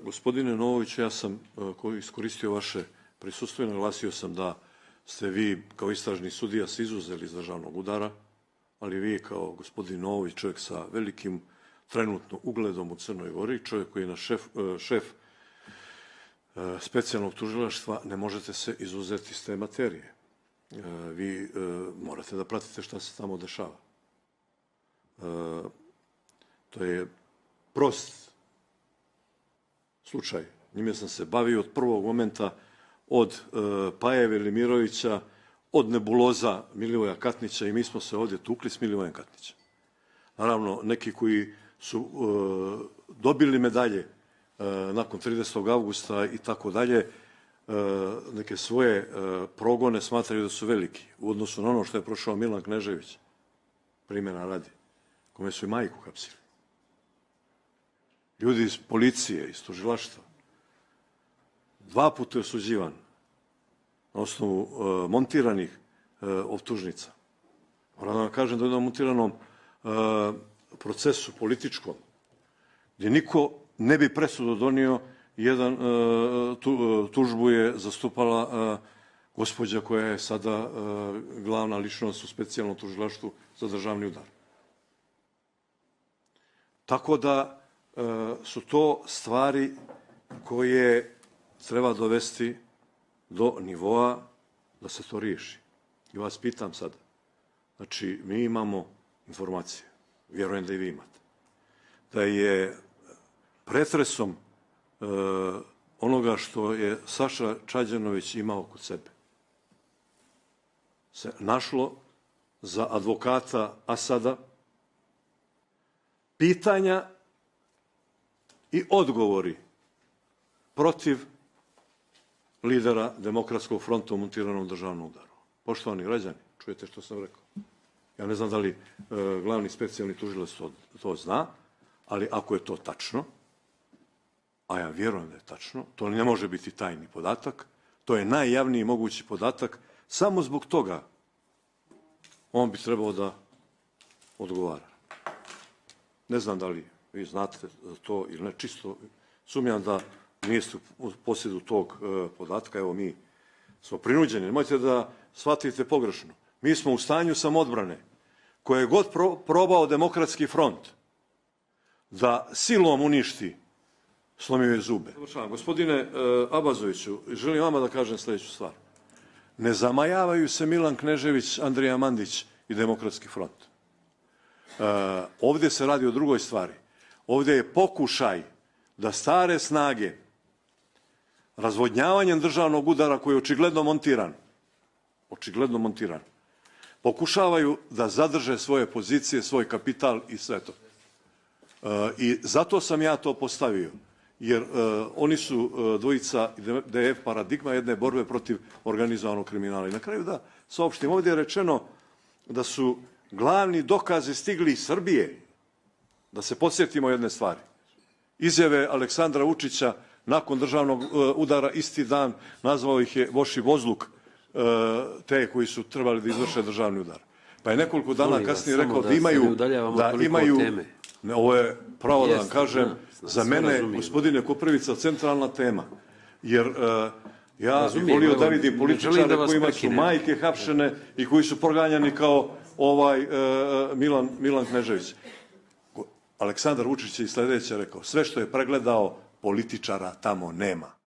Gospodine Novović, ja sam iskoristio vaše prisustvo i naglasio sam da ste vi kao istražni sudija se izuzeli iz državnog udara, ali vi kao gospodin Novović, čovjek sa velikim trenutno ugledom u Crnoj Gori, čovjek koji je šef specijalnog tužilaštva, ne možete se izuzeti iz te materije. Vi morate da pratite šta se tamo dešava. To je prost slučaj. Njime sam se bavio od prvog momenta, od Pajeve ili Mirovića, od nebuloza Milivoja Katnića i mi smo se ovdje tukli s Milivojem Katnićem. Naravno, neki koji su dobili medalje nakon 30. augusta i tako dalje, neke svoje progone smatraju da su veliki u odnosu na ono što je prošao Milan Knežević, primjera radi, kome su i majku hapsili. Ljudi iz policije, iz tužilaštva, 2 puta je osuđivan na osnovu montiranih optužnica. Moram da vam kažem da u jednom montiranom procesu političkom, gdje niko ne bi presudu donio, tužbu je zastupala gospođa koja je sada glavna ličnost u specijalnom tužilaštvu za državni udar. Tako da su to stvari koje treba dovesti do nivoa da se to riješi. I vas pitam sada, znači mi imamo informacije, vjerujem da i vi imate, da je pretresom onoga što je Saša Čađanović imao kod sebe se našlo za advokata Asada pitanja i odgovori protiv lidera Demokratskog fronta u montiranom državnom udaru. Poštovani građani, čujete što sam rekao? Ja ne znam da li glavni specijalni tužilac to zna, ali ako je to tačno, a ja vjerujem da je tačno, to ne može biti tajni podatak, to je najjavniji mogući podatak, samo zbog toga on bi trebao da odgovara. Ne znam da li vi znate to ili ne, čisto sumnjam da niste u posjedu tog podatka. Evo, mi smo prinuđeni, nemojte da shvatite pogrešno. Mi smo u stanju samodbrane, koje je god probao Demokratski front da silom uništi, slomio je zube. Gospodine Abazoviću, želim vama da kažem sljedeću stvar. Ne zamajavaju se Milan Knežević, Andrija Mandić i Demokratski front. Ovdje se radi o drugoj stvari. Ovdje je pokušaj da stare snage razvodnjavanjem državnog udara koji je očigledno montiran, pokušavaju da zadrže svoje pozicije, svoj kapital i sve to. I zato sam ja to postavio, jer oni su dvojica DF paradigma jedne borbe protiv organizovanog kriminala. I na kraju da saopštim, ovdje je rečeno da su glavni dokazi stigli iz Srbije. Da se podsjetimo jedne stvari. Izjave Aleksandra Vučića nakon državnog udara isti dan, nazvao ih je voši vozluk, te koji su trebali da izvrše državni udar. Pa je nekoliko dana kasnije rekao da imaju, ovo je pravo da vam kažem, za mene, gospodine Koprivica, centralna tema. Jer ja bih volio da vidim političare kojima su majke hapšene i koji su proganjani kao Milan Knežević. Aleksandar Vučić je i sljedeće rekao, sve što je pregledao, političara tamo nema.